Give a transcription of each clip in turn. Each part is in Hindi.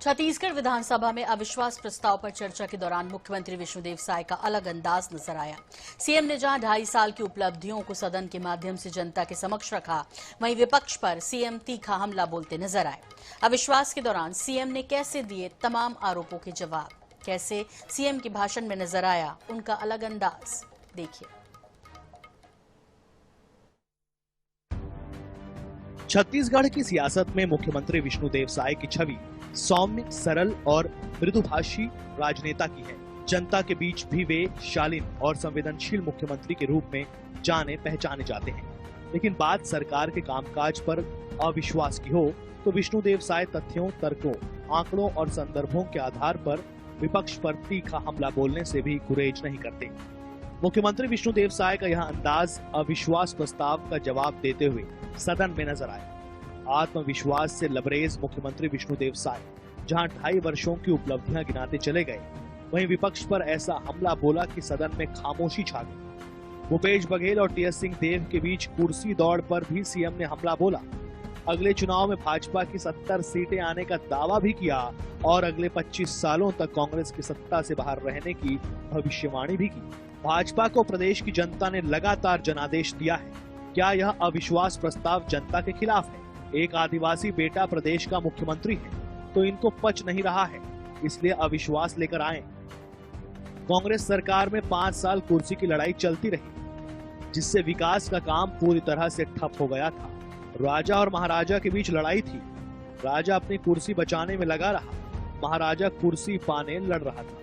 छत्तीसगढ़ विधानसभा में अविश्वास प्रस्ताव पर चर्चा के दौरान मुख्यमंत्री विष्णुदेव साय का अलग अंदाज नजर आया। सीएम ने जहां 2.5 साल की उपलब्धियों को सदन के माध्यम से जनता के समक्ष रखा, वहीं विपक्ष पर सीएम तीखा हमला बोलते नजर आए। अविश्वास के दौरान सीएम ने कैसे दिए तमाम आरोपों के जवाब, कैसे सीएम के भाषण में नजर आया उनका अलग अंदाज, देखिए। छत्तीसगढ़ की सियासत में मुख्यमंत्री विष्णुदेव साय की छवि सौम्य, सरल और मृदुभाषी राजनेता की है। जनता के बीच भी वे शालीन और संवेदनशील मुख्यमंत्री के रूप में जाने पहचाने जाते हैं। लेकिन बात सरकार के कामकाज पर अविश्वास की हो तो विष्णुदेव साय तथ्यों, तर्कों, आंकड़ों और संदर्भों के आधार पर विपक्ष पर तीखा हमला बोलने से भी गुरेज नहीं करते। मुख्यमंत्री विष्णुदेव साय का यह अंदाज अविश्वास प्रस्ताव का जवाब देते हुए सदन में नजर आया। आत्मविश्वास से लबरेज मुख्यमंत्री विष्णुदेव साय जहां 2.5 वर्षों की उपलब्धियां गिनाते चले गए, वहीं विपक्ष पर ऐसा हमला बोला कि सदन में खामोशी छा गई। भूपेश बघेल और टीएस सिंहदेव के बीच कुर्सी दौड़ पर भी सीएम ने हमला बोला। अगले चुनाव में भाजपा की 70 सीटें आने का दावा भी किया और अगले 25 सालों तक कांग्रेस की सत्ता से बाहर रहने की भविष्यवाणी भी की। भाजपा को प्रदेश की जनता ने लगातार जनादेश दिया है। क्या यह अविश्वास प्रस्ताव जनता के खिलाफ है? एक आदिवासी बेटा प्रदेश का मुख्यमंत्री है तो इनको पच नहीं रहा है, इसलिए अविश्वास लेकर आए। कांग्रेस सरकार में 5 साल कुर्सी की लड़ाई चलती रही, जिससे विकास का काम पूरी तरह से ठप हो गया था। राजा और महाराजा के बीच लड़ाई थी। राजा अपनी कुर्सी बचाने में लगा रहा, महाराजा कुर्सी पाने लड़ रहा था।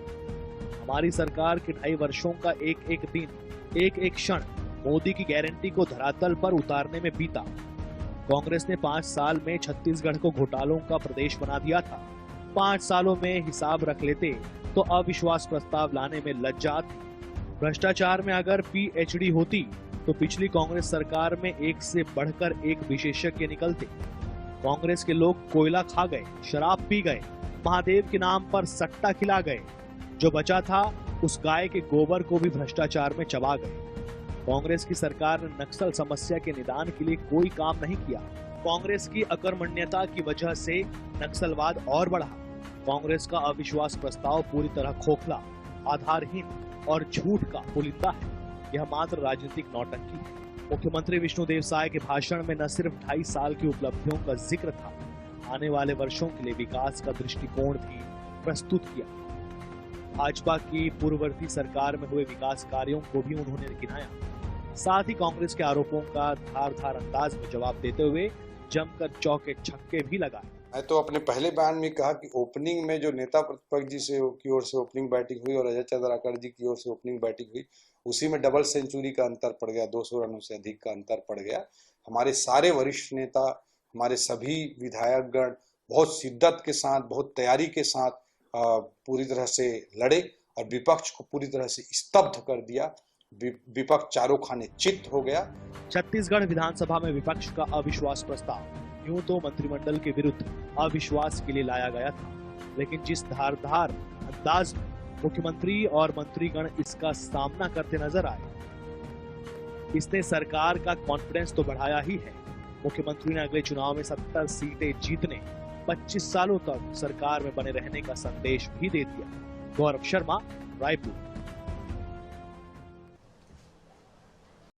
हमारी सरकार के 2.5 वर्षों का एक एक दिन, एक एक क्षण मोदी की गारंटी को धरातल पर उतारने में बीता। कांग्रेस ने 5 साल में छत्तीसगढ़ को घोटालों का प्रदेश बना दिया था। 5 सालों में हिसाब रख लेते तो अविश्वास प्रस्ताव लाने में लज्जा थी। भ्रष्टाचार में अगर पीएचडी होती तो पिछली कांग्रेस सरकार में एक से बढ़कर एक विशेषज्ञ निकलते। कांग्रेस के लोग कोयला खा गए, शराब पी गए, महादेव के नाम पर सट्टा खिला गए। जो बचा था उस गाय के गोबर को भी भ्रष्टाचार में चबा गए। कांग्रेस की सरकार ने नक्सल समस्या के निदान के लिए कोई काम नहीं किया। कांग्रेस की अकर्मण्यता की वजह से नक्सलवाद और बढ़ा। कांग्रेस का अविश्वास प्रस्ताव पूरी तरह खोखला, आधारहीन और झूठ का पुलिंदा है। यह मात्र राजनीतिक नौटंकी है। मुख्यमंत्री विष्णुदेव साय के भाषण में न सिर्फ 2.5 साल की उपलब्धियों का जिक्र था, आने वाले वर्षों के लिए विकास का दृष्टिकोण भी प्रस्तुत किया। भाजपा की पूर्ववर्ती सरकार में हुए विकास कार्यों को भी उन्होंने गिनाया। साथ ही कांग्रेस के आरोपों का धारदार अंदाज में जवाब देते हुए जमकर चौके छक्के भी लगाए। मैं तो अपने पहले बयान में कहा कि ओपनिंग में जो नेता प्रतिपक्ष जी की ओर से ओपनिंग बैटिंग हुई और अजय चंद्राकर जी की ओर से ओपनिंग बैटिंग हुई, उसी में डबल सेंचुरी का अंतर पड़ गया, 200 रनों से अधिक का अंतर पड़ गया। हमारे सारे वरिष्ठ नेता, हमारे सभी विधायकगण बहुत शिद्दत के साथ, बहुत तैयारी के साथ पूरी तरह से लड़े और विपक्ष को पूरी तरह से स्तब्ध कर दिया। विपक्ष चारों खाने चित्त हो गया। छत्तीसगढ़ विधानसभा में विपक्ष का अविश्वास प्रस्ताव यूं तो मंत्रिमंडल के विरुद्ध अविश्वास के लिए लाया गया था, लेकिन जिस धारदार अंदाज में मुख्यमंत्री और मंत्रीगण इसका सामना करते नजर आए, इसने सरकार का कॉन्फिडेंस तो बढ़ाया ही है। मुख्यमंत्री ने अगले चुनाव में 70 सीटें जीतने, 25 सालों तक सरकार में बने रहने का संदेश भी दे दिया। गौरव शर्मा, रायपुर।